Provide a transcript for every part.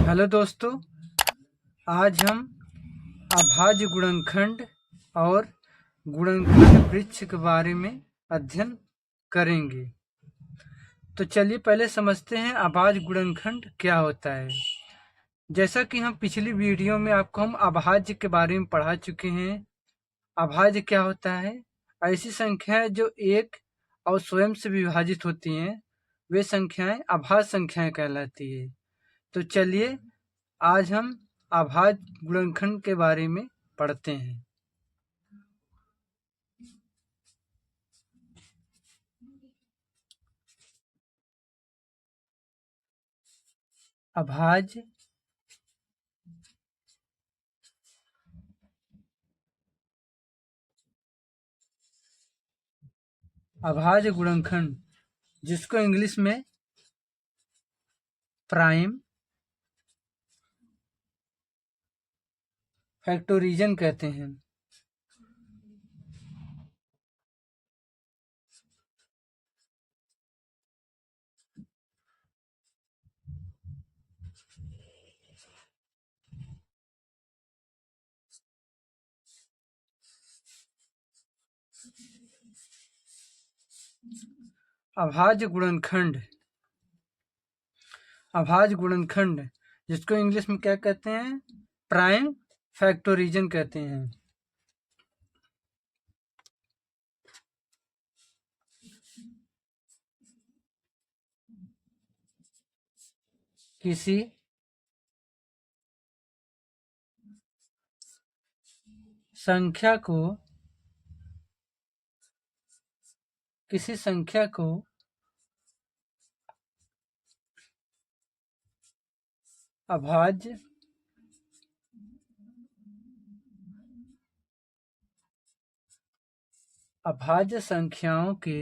Hello दोस्तों, आज हम अभाज्य गुणनखंड और गुणनखंड वृक्ष के बारे में अध्ययन करेंगे। तो चलिए पहले समझते हैं अभाज्य गुणनखंड क्या होता है। जैसा कि हम पिछली वीडियो में आपको हम अभाज्य के बारे में पढ़ा चुके हैं। अभाज्य क्या होता है? ऐसी संख्याएं जो एक और स्वयं से विभाजित होती हैं, वे संख्याएं अभाज्य संख्याएं कहलाती है। तो चलिए आज हम अभाज्य गुणनखंड के बारे में पढ़ते हैं। अभाज्य अभाज्य गुणनखंड, जिसको इंग्लिश में प्राइम फैक्टोरिजन कहते हैं। अभाज्य गुणनखंड जिसको इंग्लिश में क्या कहते हैं? प्राइम फैक्टोरिजन कहते हैं। किसी संख्या को अभाज्य अभाज्य संख्याओं के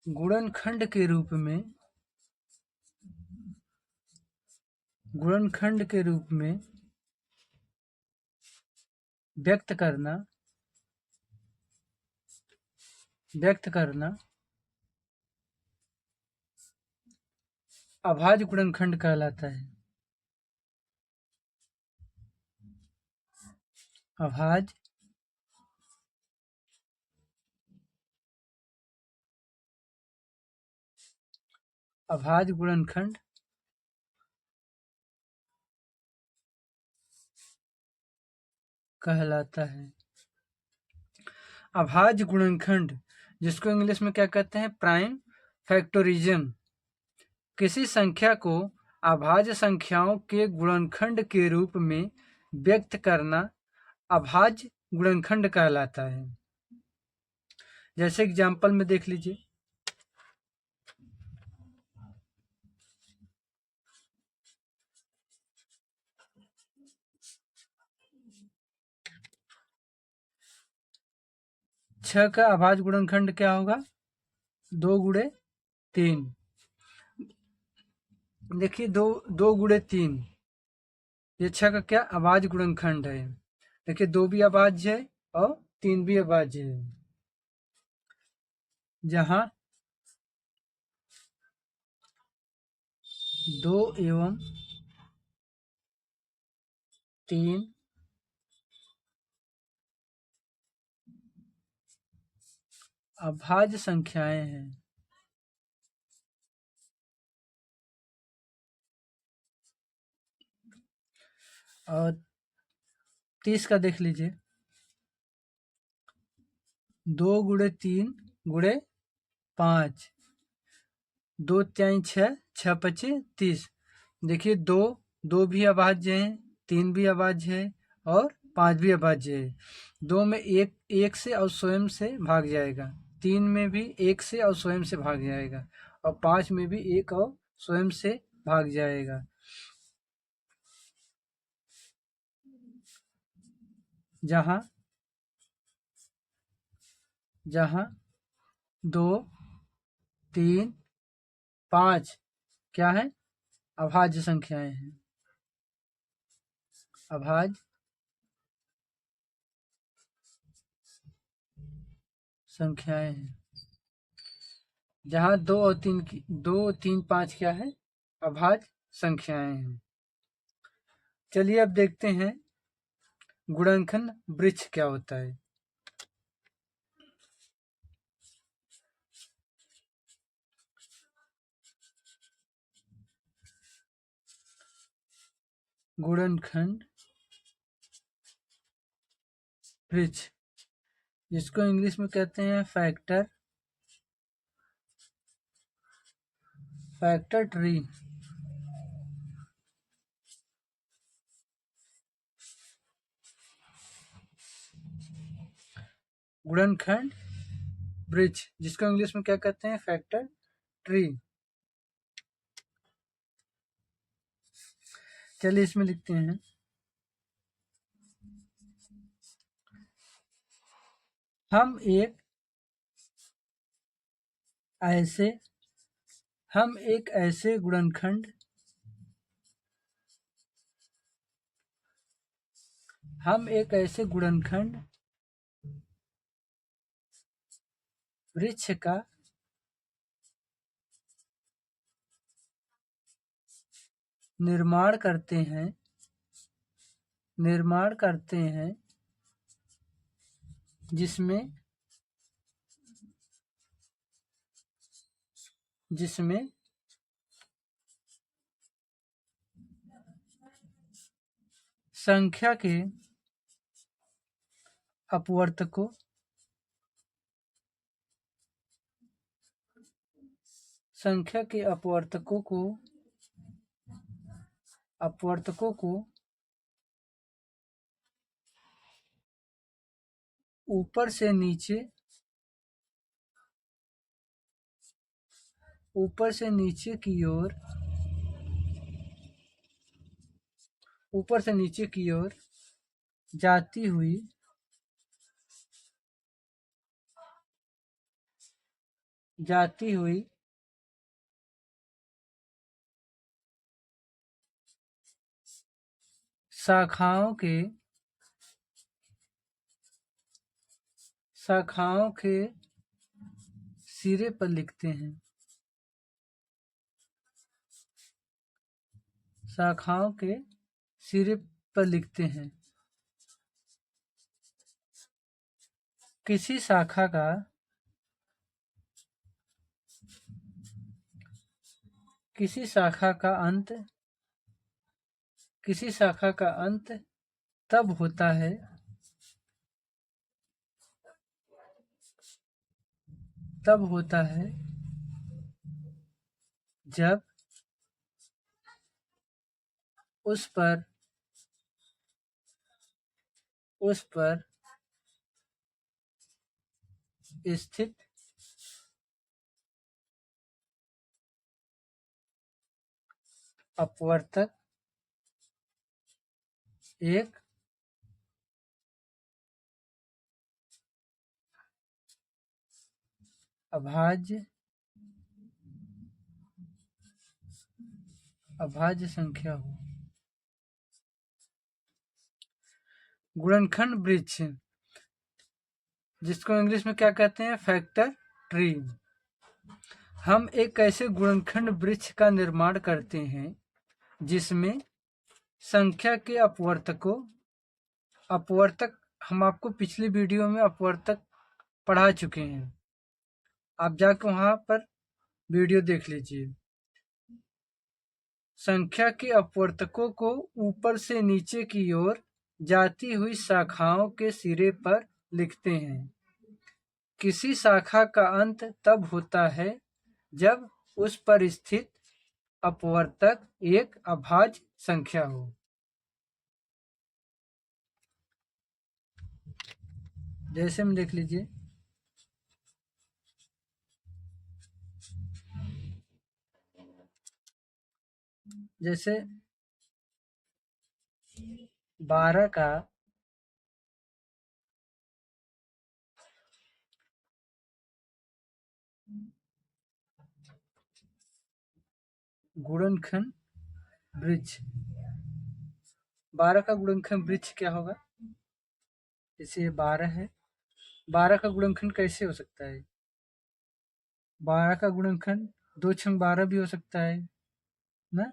गुणनखंड के रूप में व्यक्त करना अभाज्य गुणनखंड कहलाता है। अभाज्य गुणनखंड कहलाता है। अभाज्य गुणनखंड, जिसको इंग्लिश में क्या कहते हैं? प्राइम फैक्टोरिजन। किसी संख्या को अभाज्य संख्याओं के गुणनखंड के रूप में व्यक्त करना अभाज्य गुणनखंड कहलाता है। जैसे एग्जाम्पल में देख लीजिए, छह का अभाज्य गुणनखंड क्या होगा? 2 गुणे 3। देखिए, दो गुणे 3, ये छह का क्या अभाज्य गुणनखंड है। देखिए, 2 भी अभाज्य है और 3 भी अभाज्य है। जहां 2 एवं 3 अभाज्य संख्याएं हैं। और 30 का देख लीजिए, 2 गुणे 3 गुणे 5, 2 3 6, 6 5 30। देखिए, दो भी अभाज्य है, 3 भी अभाज्य है और 5 भी अभाज्य है। 2 में एक से और स्वयं से भाग जाएगा, 3 में भी एक से और स्वयं से भाग जाएगा, और 5 में भी एक और स्वयं से भाग जाएगा। जहां 2 3 5 क्या है? अभाज्य संख्याएं हैं। अभाज्य संख्याएं हैं। जहाँ 2 और 3 की 2, 3, 5 क्या है? अभाज्य संख्याएं हैं। चलिए अब देखते हैं गुणनखंड वृक्ष क्या होता है। गुणनखंड वृक्ष, जिसको इंग्लिश में कहते हैं फैक्टर ट्री। गुणनखंड वृक्ष, जिसको इंग्लिश में क्या कहते हैं? Factor tree. चलिए इसमें लिखते हैं, हम एक ऐसे गुणनखंड वृक्ष का निर्माण करते हैं जिसमें संख्या के अपवर्तकों को ऊपर से नीचे की ओर जाती हुई शाखाओं के सिरे पर लिखते हैं। किसी शाखा का अंत तब होता है जब उस पर स्थित अपवर्तक एक अभाज्य संख्या हो। गुणनखंड वृक्ष, जिसको इंग्लिश में क्या कहते हैं? Factor tree. हम एक ऐसे गुणनखंड वृक्ष का निर्माण करते हैं जिसमें संख्या के अपवर्तक हम आपको पिछली वीडियो में अपवर्तक पढ़ा चुके हैं, आप जाकर वहां पर वीडियो देख लीजिए। संख्या के अपवर्तकों को ऊपर से नीचे की ओर जाती हुई शाखाओं के सिरे पर लिखते हैं। किसी शाखा का अंत तब होता है जब उस पर स्थित अपवर्तक एक अभाज्य संख्या हो। जैसे में देख लीजिए, जैसे 12 का गुणनखंड वृक्ष, 12 का गुणनखंड वृक्ष क्या होगा? जैसे ये 12 है 12 का गुणनखंड कैसे हो सकता है? 12 का गुणनखंड 2 छंग 12 भी हो सकता है ना,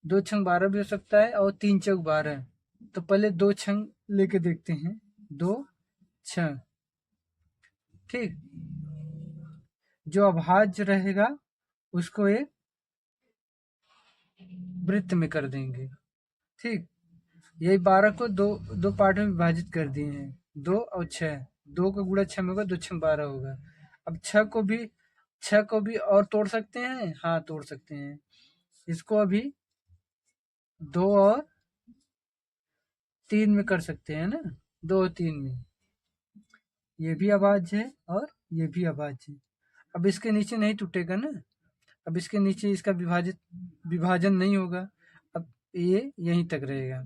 2 छंग 12 भी हो सकता है और 3 चौक 12। तो पहले 2 छंग लेके देखते हैं, 2 छंग, ठीक। जो अभाज्य रहेगा उसको एक वृत्त में कर देंगे, ठीक। यही 12 को दो दो पार्ट में विभाजित कर दिए हैं, 2 और 6, 2 का गुणा 6 में होगा, 2 छंग 12 होगा। अब 6 को भी और तोड़ सकते हैं, हाँ तोड़ सकते हैं। इसको अभी 2 और 3 में कर सकते हैं ना, 2 और 3 में। ये भी अभाज्य है और ये भी अभाज्य है। अब इसके नीचे नहीं टूटेगा ना, अब इसके नीचे इसका विभाजन नहीं होगा, अब ये यहीं तक रहेगा।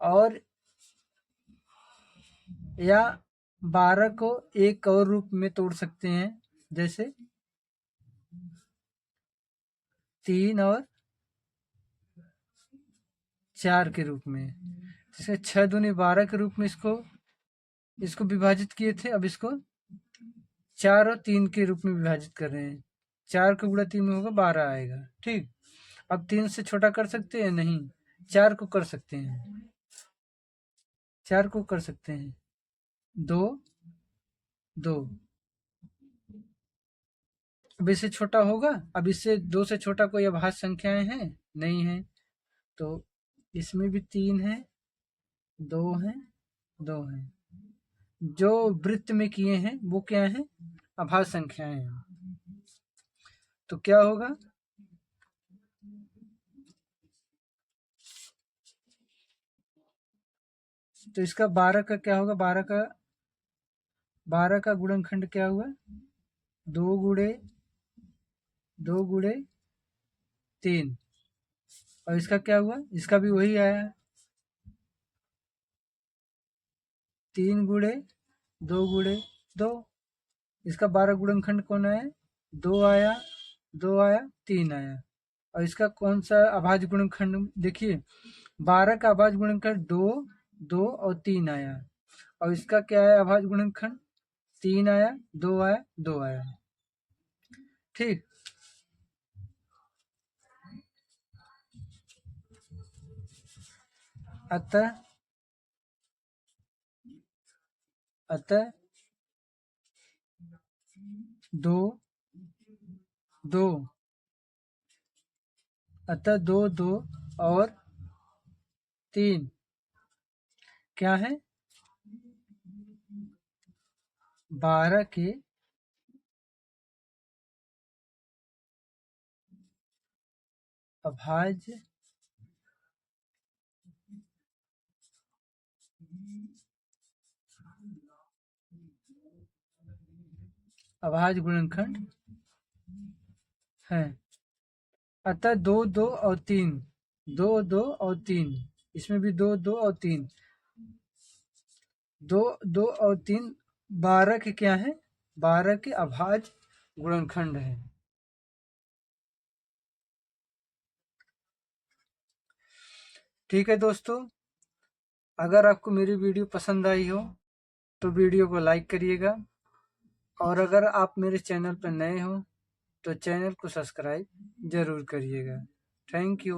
और या 12 को एक और रूप में तोड़ सकते हैं, जैसे 3 और 4 के रूप में। जैसे 6 दूनी 12 के रूप में इसको विभाजित किए थे, अब इसको 4 और 3 के रूप में विभाजित कर रहे हैं। 4 का गुणा 3 में होगा, 12 आएगा, ठीक। अब 3 से छोटा कर सकते हैं, नहीं, 4 को कर सकते हैं, 4 को कर सकते हैं, 2 2। अब इससे छोटा होगा, अब इससे 2 से छोटा कोई अभाज्य संख्याएं हैं, नहीं है, तो इसमें भी 3 है, 2 है, 2 है। जो वृत्त में किए हैं वो क्या है? अभाज्य संख्याएं हैं। तो क्या होगा? तो इसका 12 का क्या होगा? 12 का गुणनखंड क्या हुआ? 2 गुणे 3। और इसका क्या हुआ? इसका भी वही आया, 3 गुणे 2 गुणे 2। इसका 12 गुणनखंड कौन आया? 2 आया, 2 आया, 3 आया। और इसका कौन सा अभाज्य गुणनखंड देखिए, 12 का अभाज्य गुणनखंड 2 2 और 3 आया। और इसका क्या है अभाज्य गुणनखंड? 3 आया, 2 आया, 2 आया, ठीक। अतः अतः 2 2 अतः 2 2 और 3 क्या है? 12 के अभाज्य गुणनखंड है। अतः 2 2 और 3, 2 2 और 3, इसमें भी 2 2 और 3, 2 2 और 3 12 के क्या है? 12 के अभाज्य गुणनखंड है। ठीक है दोस्तों, अगर आपको मेरी वीडियो पसंद आई हो तो वीडियो को लाइक करिएगा, और अगर आप मेरे चैनल पर नए हो तो चैनल को सब्सक्राइब जरूर करिएगा। Thank you.